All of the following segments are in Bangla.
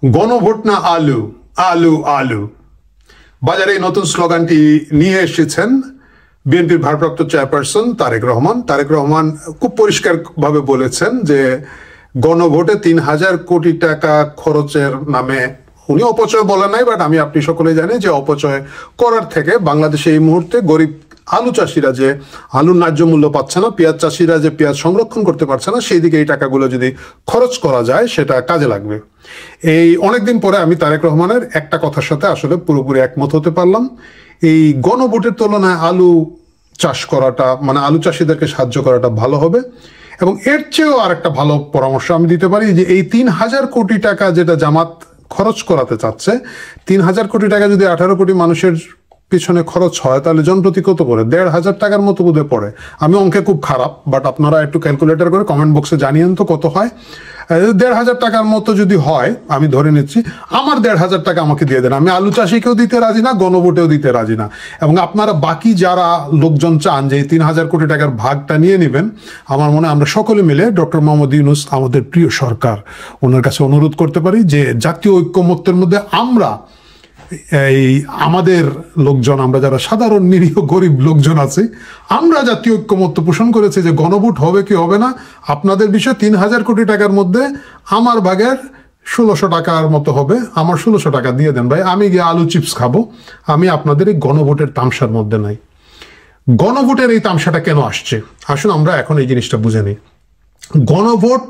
গণভোট না আলু, আলু আলু। বাজারে নতুন স্লোগানটি নিয়ে এসেছেন বিএনপির ভারপ্রাপ্ত চেয়ারপারসন তারেক রহমান। তারেক রহমান খুব পরিষ্কারভাবে বলেছেন যে গণভোটে ৩,০০০ কোটি টাকা খরচের নামে উনি অপচয় বলেন নাই, বাট আমি আপনি সকলে জানি যে অপচয় করার থেকে বাংলাদেশে এই মুহূর্তে গরিব আলু চাষিরা যে আলুর ন্যায্য মূল্য পাচ্ছে না, পেঁয়াজ চাষিরা যে পেঁয়াজ সংরক্ষণ করতে পারছে না, সেই দিকে এই টাকাগুলো যদি খরচ করা যায় সেটা কাজে লাগবে। এই অনেকদিন পরে আমি তারেক রহমানের একটা কথার সাথে আসলে পুরোপুরি একমত হতে পারলাম। এই গণভোটের তুলনায় আলু চাষ করাটা, মানে আলু চাষিদেরকে সাহায্য করাটা ভালো হবে। এবং এর চেয়েও আরেকটা ভালো পরামর্শ আমি দিতে পারি যে এই ৩,০০০ কোটি টাকা যেটা জামাত খরচ করাতে চাচ্ছে, ৩,০০০ কোটি টাকা যদি 18 কোটি মানুষের পিছনে খরচ হয় তাহলে জনপ্রতি কত পড়ে? ১,৫০০ টাকার মতো বোধহয় পড়ে। আমি অঙ্কে খুব খারাপ, বাট আপনারা একটু ক্যালকুলেটর করে কমেন্ট বক্সে জানিয়েন তো কত হয়। ১,৫০০ টাকার মতো যদি হয়, আমি ধরে নিচ্ছি, আমার ১,৫০০ টাকা আমাকে দিয়ে দেন। আমি আলু চাষিকেও দিতে রাজি না, গণভোটেও দিতে রাজি না। এবং আপনারা বাকি যারা লোকজন চান যে এই ৩,০০০ কোটি টাকার ভাগটা নিয়ে নেবেন, আমার মনে হয় আমরা সকলে মিলে ডক্টর মোহাম্মদ ইউনূস, আমাদের প্রিয় সরকার, ওনার কাছে অনুরোধ করতে পারি যে জাতীয় ঐক্যমত্যের মধ্যে আমরা এই আমাদের লোকজন, আমরা যারা সাধারণ নিরীহ গরিব লোকজন আছি, আমরা জাতীয় ঐক্যমত্য পোষণ করেছি যে গণভোট হবে কি হবে না আপনাদের বিষয়। ৩,০০০ কোটি টাকার মধ্যে আমার ভাগের ১৬০০ টাকার মতো হবে, আমার ১৬০০ টাকা দিয়ে দেন ভাই, আমি গিয়ে আলু চিপস খাবো। আমি আপনাদের এই গণভোটের তামসার মধ্যে নাই। গণভোটের এই তামসাটা কেন আসছে আসুন আমরা এখন এই জিনিসটা বুঝে নিই। গণভোট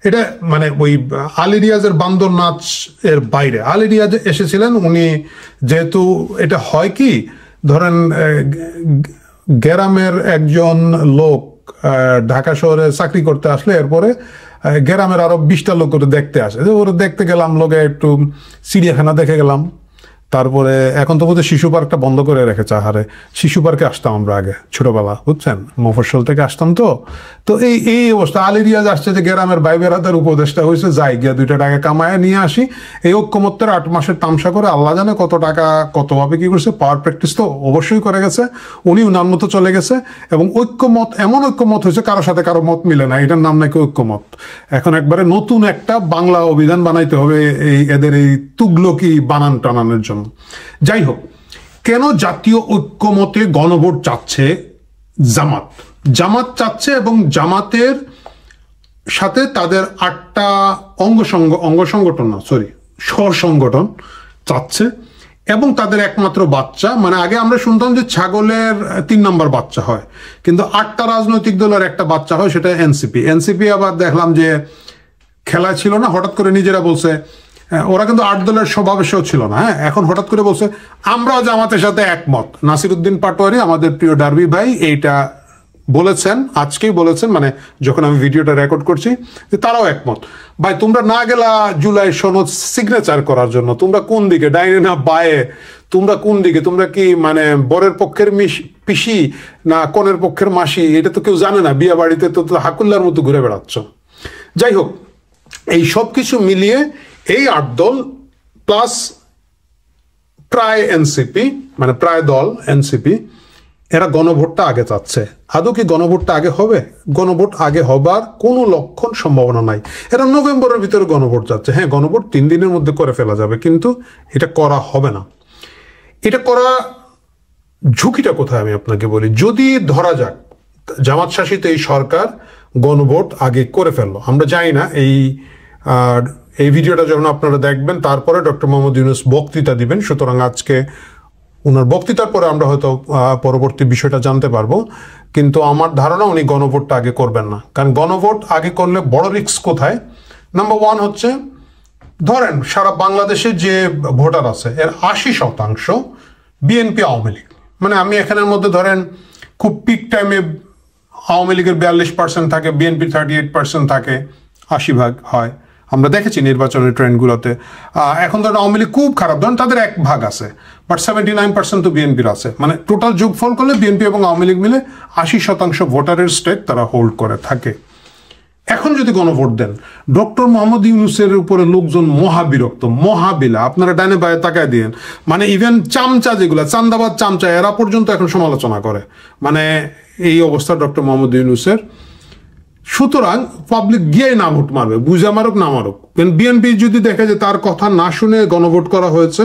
এটা মানে ওই আলী রিয়াজের বান্দর নাচ এর বাইরে। আলী রিয়াজ এসেছিলেন, উনি যেহেতু এটা হয় কি ধরেন গ্রামের একজন লোক ঢাকা শহরে চাকরি করতে আসলে এরপরে গ্রামের আরো ২০টা লোক করে দেখতে আসে, ওরা দেখতে গেলাম, লোকে একটু চিড়িয়াখানা দেখে গেলাম, তারপরে এখন তো বোধহয় শিশু পার্কটা বন্ধ করে রেখেছে। আহারে, শিশু পার্কে আসতাম আমরা আগে ছোটবেলা, বুঝছেন, মফস্বল থেকে আসতাম। তো এই অবস্থা। আলী রিয়াজ আসছে যে গ্রামের ভাই বেড়াদের উপদেশটা হয়েছে, যাই গিয়া ২টা টাকা কামায় নিয়ে আসি। এই ঐক্যমত্যের ৮ মাসের তামসা করে আল্লাহ জানে কত টাকা কতভাবে কি করছে। পাওয়ার প্র্যাকটিস তো অবশ্যই করে গেছে, উনি উনার মতো চলে গেছে। এবং ঐক্যমত এমন ঐক্যমত হয়েছে কারোর সাথে কারো মত মিলে না, এটার নাম নাকি ঐক্যমত। এখন একবারে নতুন একটা বাংলা অভিধান বানাইতে হবে এই এদের এই তুগলকি বানান টানানোর জন্য। যাই হোক, কেন জাতীয় ঐক্যমতে গণভোট চাচ্ছে জামাত? জামাত চাচ্ছে এবং জামাতের সাথে তাদের ৮টা সংগঠন চাচ্ছে এবং তাদের একমাত্র বাচ্চা, মানে আগে আমরা শুনতাম যে ছাগলের ৩ নম্বর বাচ্চা হয়, কিন্তু ৮টা রাজনৈতিক দলের একটা বাচ্চা হয়, সেটা এনসিপি। আবার দেখলাম যে খেলা ছিল না, হঠাৎ করে নিজেরা বলছে, ওরা কিন্তু ৮ দলের সমাবেশেও ছিল না, হ্যাঁ, এখন হঠাৎ করে বলছে আমরাও জামাতের সাথে একমত। নাসিরউদ্দিন পাটোয়ারি, আমাদের প্রিয় ডার্বি ভাই, এইটা বলেছেন, আজকেই বলেছেন, মানে যখন আমি ভিডিওটা রেকর্ড করছি, যে তারাও একমত। ভাই, তোমরা না গেলা জুলাই সনদ সিগনেচার করার জন্য, তোমরা কোন দিকে, ডাইনে না বায়ে, তোমরা কোন দিকে? তোমরা কি মানে বরের পক্ষের পিসি না কনের পক্ষের মাসি? এটা তো কেউ জানে না, বিয়ে বাড়িতে তো হাকুল্লার মতো ঘুরে বেড়াচ্ছ। যাই হোক, এই সব কিছু মিলিয়ে এই ৮ দল প্লাস প্রায় এনসিপি, মানে প্রায় দল এনসিপি, এরা গণভোটটা আগে চাচ্ছে। আদৌ কি গণভোটটা আগে হবে? গণভোট আগে হবার কোনো লক্ষণ সম্ভাবনা নাই। এরা নভেম্বরের ভিতরে গণভোট চাচ্ছে। হ্যাঁ, গণভোট ৩ দিনের মধ্যে করে ফেলা যাবে, কিন্তু এটা করা হবে না। এটা করা ঝুঁকিটা কোথায় আমি আপনাকে বলি। যদি ধরা যাক জামাত শাসিত এই সরকার গণভোট আগে করে ফেললো, আমরা জানি না, এই ভিডিওটা যখন আপনারা দেখবেন তারপরে ডক্টর মোহাম্মদ ইউনূস বক্তৃতা দিবেন, সুতরাং আজকে ওনার বক্তৃতার পরে আমরা হয়তো পরবর্তী বিষয়টা জানতে পারবো। কিন্তু আমার ধারণা উনি গণভোটটা আগে করবেন না, কারণ গণভোট আগে করলে বড় রিস্ক কোথায়? নাম্বার 1 হচ্ছে, ধরেন সারা বাংলাদেশে যে ভোটার আছে এর ৮০% বিএনপি আওয়ামী লীগ। মানে আমি এখানের মধ্যে ধরেন খুব পিক টাইমে আওয়ামী লীগের 42% থাকে, বিএনপি 38% থাকে, ৮০% হয়। আমরা দেখেছি নির্বাচনের ট্রেন্ডগুলোতে। এখন ধরেন আওয়ামী লীগ খুব খারাপ, ধরেন তাদের 1% আছে, বাট 79% তো বিএনপির আছে। মানে টোটাল যোগফল করলে বিএনপি এবং আওয়ামী লীগ মিলে ৮০% ভোটারের স্টেক তারা হোল্ড করে থাকে। এখন যদি গণভোট দেন, ডক্টর মোহাম্মদ ইউনূসের উপরে লোকজন মহাবিরক্ত, মহাবিলা। আপনারা ডাইনে বায়ে তাকায় দিয়েন, মানে ইভেন চামচা যেগুলো চান্দাবাদ চামচা, এরা পর্যন্ত এখন সমালোচনা করে। মানে এই অবস্থা ডক্টর মোহাম্মদ ইউনূসের। সুতরাং পাবলিক গিয়েই না ভোট মারবে, বুঝে মারুক না মারুক। বিএনপি যদি দেখে যে তার কথা না শুনে গণভোট করা হয়েছে,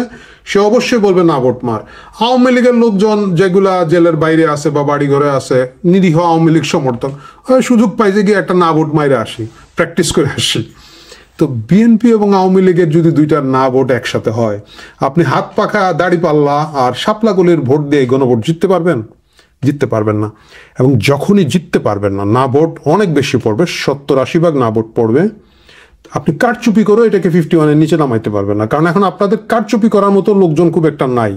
সে অবশ্যই বলবে না ভোট মার। আওয়ামী লীগের লোকজন যেগুলা জেলের বাইরে আছে বা বাড়ি ঘরে আছে, নিরীহ আওয়ামী লীগ সমর্থক, সুযোগ পাইছে গিয়ে একটা না ভোট মাইরে আসি, প্র্যাকটিস করে আসি। তো বিএনপি এবং আওয়ামী লীগের যদি দুইটা না ভোট একসাথে হয়, আপনি হাত পাখা দাড়িপাল্লা আর শাপলাগুলির ভোট দিয়ে গণভোট জিততে পারবেন? জিততে পারবেন না। এবং যখনই জিততে পারবেন না, না ভোট অনেক বেশি পড়বে, 70-80 ভাগ না ভোট পড়বে, আপনি কারচুপি করে এটাকে 51-এর নিচে নামাইতে পারবেন না। কারণ এখন আপনাদের কারচুপি করার মতো লোকজন খুব একটা নাই।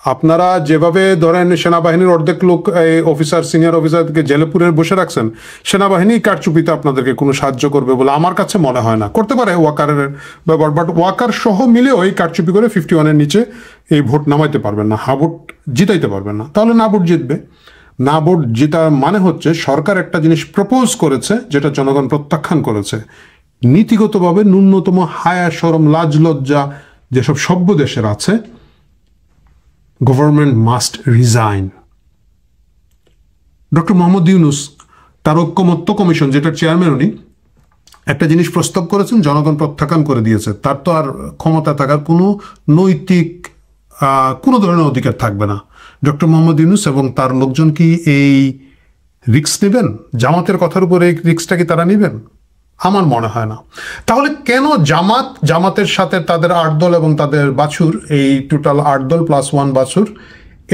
আপনারা যেভাবে ধরেন সেনাবাহিনীর অর্ধেক লোক অফিসার, সিনিয়র অফিসারকে জেলে পুরে বসে রাখছেন, সেনাবাহিনী কারচুপিতে আপনাদেরকে কোনো সাহায্য করবে বলে আমার কাছে মনে হয় না। করতে পারে ওয়াকারের ব্যাপার, বাট ওয়াকার সহ মিলেও এই কারচুপি করে 51-এর নিচে এই ভোট নামাইতে পারবেন না, ভোট জিতাইতে পারবেন না। তাহলে না ভোট জিতবে। না ভোট জেতার মানে হচ্ছে সরকার একটা জিনিস প্রপোজ করেছে যেটা জনগণ প্রত্যাখ্যান করেছে। নীতিগতভাবে ন্যূনতম হায়া শরম লাজ লজ্জা যেসব সভ্য দেশের আছে, government must resign. Doctor Mohammad Yunus তার ঐক্যমত্য কমিশন, যেটার চেয়ারম্যান উনি, একটা জিনিস প্রস্তাব করেছেন, জনগণ প্রত্যাখ্যান করে দিয়েছে। তার তো আর ক্ষমতা থাকার কোনো নৈতিক কোনো ধরনের অধিকার থাকবে না। ডক্টর মোহাম্মদ ইউনূস এবং তার লোকজন কি এই রিস্ক নেবেন? জামাতের কথার উপরে এই রিস্কটা কি তারা নেবেন? আমার মনে হয় না। তাহলে কেন জামাতের সাথে তাদের 8 দল এবং তাদের বাছুর, এই টোটাল 8 দল +1 বাছুর,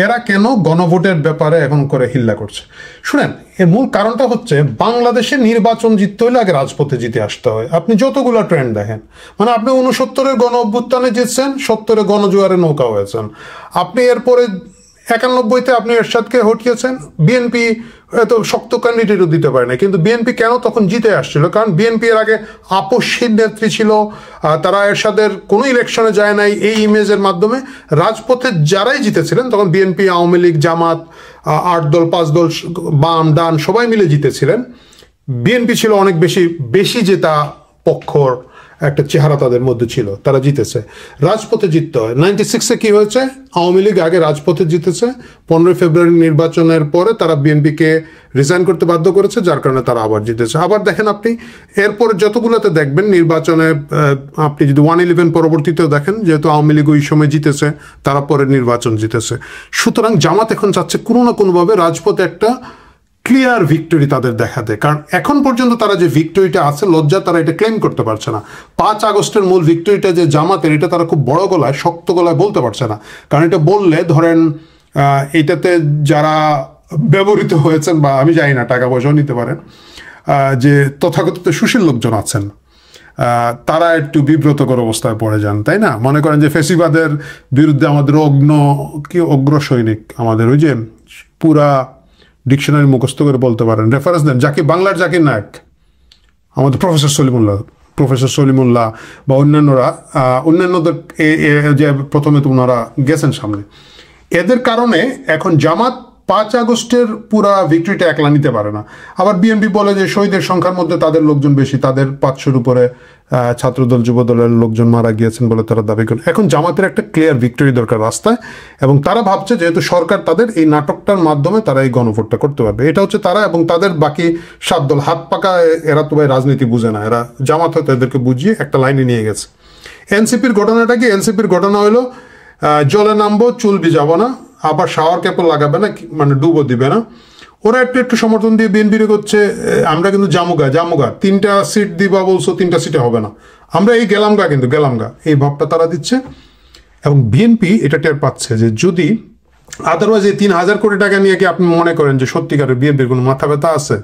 এরা কেন গণভোটের ব্যাপারে এখন করে হিল্লা করছে? শুনেন, এর মূল কারণটা হচ্ছে বাংলাদেশে নির্বাচন জিততে হলে আগে রাজপথে জিতে আসতে হয়। আপনি যতগুলো ট্রেন্ড দেখেন, মানে আপনি 69-এর গণ অভ্যুত্থানে জিতছেন, 70-এ গণজোয়ারে নৌকা হয়েছেন, আপনি এরপরে 91-তে আপনি এরশাদকে হটিয়েছেন। বিএনপি এত শক্ত ক্যান্ডিডেটও দিতে পারে না, কিন্তু বিএনপি কেন তখন জিতে আসছিল? কারণ বিএনপি এর আগে আপসহীন নেত্রী ছিল, তারা এরশাদের কোনো ইলেকশনে যায় নাই। এই ইমেজের মাধ্যমে রাজপথে যারাই জিতেছিলেন তখন বিএনপি, আওয়ামী লীগ, জামাত, 8 দল 5 দল, বাম ডান সবাই মিলে জিতেছিলেন। বিএনপি ছিল অনেক বেশি জেতা পক্ষর একটা চেহারা তাদের মধ্যে ছিল, তারা জিতেছে। রাজপথে জিততে হয়। 96-এ কি হয়েছে? আওয়ামী লীগ আগে রাজপথে জিতেছে, 15 ফেব্রুয়ারি নির্বাচনের পরে তারা বিএনপিকে রিজাইন করতে বাধ্য করেছে, যার কারণে তারা আবার জিতেছে। আবার দেখেন আপনি এরপর যতগুলোতে দেখবেন নির্বাচনে, আপনি যদি 111 পরবর্তীতেও দেখেন, যেহেতু আওয়ামী লীগ ওই সময় জিতেছে, তারা পরে নির্বাচন জিতেছে। সুতরাং জামাত এখন চাচ্ছে কোনো না কোনোভাবে রাজপথে একটা ক্লিয়ার ভিক্টরি তাদের দেখাতে। কারণ এখন পর্যন্ত তারা যে ভিক্টরিটা আছে, লজ্জা তারা এটা ক্লেম করতে পারছে না। 5 আগস্টের মূল ভিক্টরিটা যে জামাতের, এটা তারা খুব বড় গলায়, শক্ত গলায় বলতে পারছে না। কারণ এটা বললে ধরেন এটাতে যারা ব্যবহৃত হয়েছেন, বা আমি জানি না, টাকা পয়সাও নিতে পারেন, যে তথাকথিত সুশীল লোকজন আছেন, তারা একটু বিব্রতকর অবস্থায় পড়ে যান, তাই না? মনে করেন যে ফেসিবাদের বিরুদ্ধে আমাদের অগ্র সৈনিক, আমাদের ওই যে পুরা ডিকশনারি মুখস্থ করে বলতে পারেন, রেফারেন্স দেন, বাংলার জাকির নায়ক, আমাদের প্রফেসর সলিমুল্লাহ বা অন্যান্যদের যে প্রথমে তো ওনারা গেছেন সামনে, এদের কারণে এখন জামাত 5 আগস্টের পুরা ভিক্টরিটা একলা নিতে পারে না। আবার বিএনপি বলে যে শহীদের সংখ্যার মধ্যে তাদের লোকজন বেশি, তাদের 500-র উপরে ছাত্রদল যুবদলের লোকজন মারা গিয়েছেন বলে তারা দাবি করেন। এখন জামাতের একটা ক্লিয়ার ভিক্টরি দরকার রাস্তায়, এবং তারা ভাবছে যেহেতু সরকার তাদের এই নাটকটার মাধ্যমে তারা এই গণভোটটা করতে পারবে। এটা হচ্ছে তারা এবং তাদের বাকি 7 দল হাত পাকা, এরা তো ভাই রাজনীতি বুঝে না, এরা জামাত হয়তো এদেরকে বুঝিয়ে একটা লাইনে নিয়ে গেছে। এনসিপির ঘটনাটা কি? এনসিপির ঘটনা হলো জলে নামবো, চুল ভিজাবো না, আবার শাওয়ার ক্যাপও লাগাবে না, মানে ডুবো দিবে না। ওরা একটু সমর্থন দিয়ে বিএনপির করছে, আমরা কিন্তু জামুগা 3টা সিট দিবা বলছো, 3টা সিটে হবে না, আমরা এই গেলামগা এই ভাবটা তারা দিচ্ছে। এবং বিএনপি এটা টের পাচ্ছে যে যদি আদারওয়াইজ এই 3000 কোটি টাকা নিয়ে কি আপনি মনে করেন যে সত্যিকারের বিএনপির কোনো মাথা ব্যথা আছে?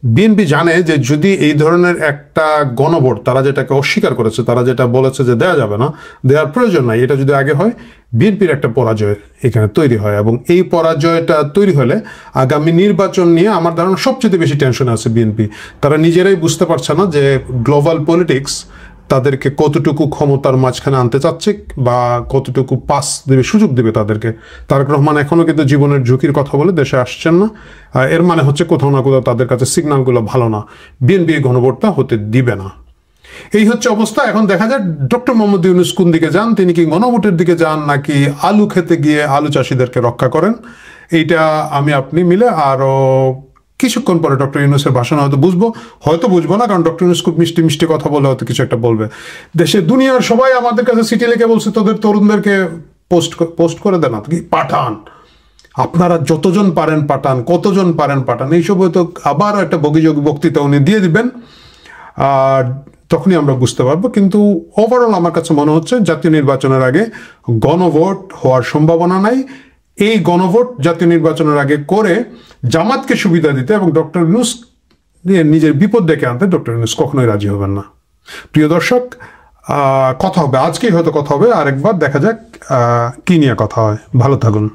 বিএনপি জানে যে যদি এই ধরনের একটা গণভোট, তারা যেটাকে অস্বীকার করেছে, তারা যেটা বলেছে যে দেওয়া যাবে না, দেওয়ার প্রয়োজন নাই, এটা যদি আগে হয়, বিএনপির একটা পরাজয় এখানে তৈরি হয়। এবং এই পরাজয়টা তৈরি হলে আগামী নির্বাচন নিয়ে আমার ধারণা সবচেয়ে বেশি টেনশনে আছে বিএনপি। তারা নিজেরাই বুঝতে পারছে না যে গ্লোবাল পলিটিক্স তাদেরকে কতটুকু ক্ষমতার মাঝখানে আনতে চাচ্ছে বা কতটুকু পাস দেবে, সুযোগ দেবে তাদেরকে। তারেক রহমান এখনও কিন্তু জীবনের ঝুঁকির কথা বলে দেশে আসছেন না। এর মানে হচ্ছে কোথাও না কোথাও তাদের কাছে সিগন্যালগুলো ভালো না, বিএনপি গণভোটটা হতে দিবে না। এই হচ্ছে অবস্থা। এখন দেখা যায় ডক্টর মোহাম্মদ ইউনূস কোন দিকে যান, তিনি কি গণভোটের দিকে যান নাকি আলু খেতে গিয়ে আলু চাষিদেরকে রক্ষা করেন? এইটা আমি আপনি মিলে আরো কিছুক্ষণ পরে ডক্টর ইউনূসের ভাষণ হয়তো বুঝবো না, কারণ ডক্টর ইউনূস খুব মিষ্টি মিষ্টি কথা বলে হয়তো কিছু একটা বলবে। দেশের দুনিয়ার সবাই আমাদের কাছে চিঠি লিখে বলছে তোদের তরুণদেরকে পোস্ট করে দেন, পাঠান, আপনারা যতজন পারেন পাঠান, কতজন পারেন পাঠান, এইসব হয়তো আবার একটা বগিযোগী বক্তৃতা উনি দিয়ে দিবেন, আর তখনই আমরা বুঝতে পারবো। কিন্তু ওভারঅল আমার কাছে মনে হচ্ছে জাতীয় নির্বাচনের আগে গণভোট হওয়ার সম্ভাবনা নাই। এই গণভোট জাতীয় নির্বাচনের আগে করে জামাতকে সুবিধা দিতে এবং ডক্টর ইউনূস নিজের বিপদ ডেকে আনতে ডক্টর ইউনূস কখনোই রাজি হবেন না। প্রিয় দর্শক, কথা হবে, আজকেই হয়তো কথা হবে, আরেকবার দেখা যাক কি নিয়ে কথা হয়। ভালো থাকুন।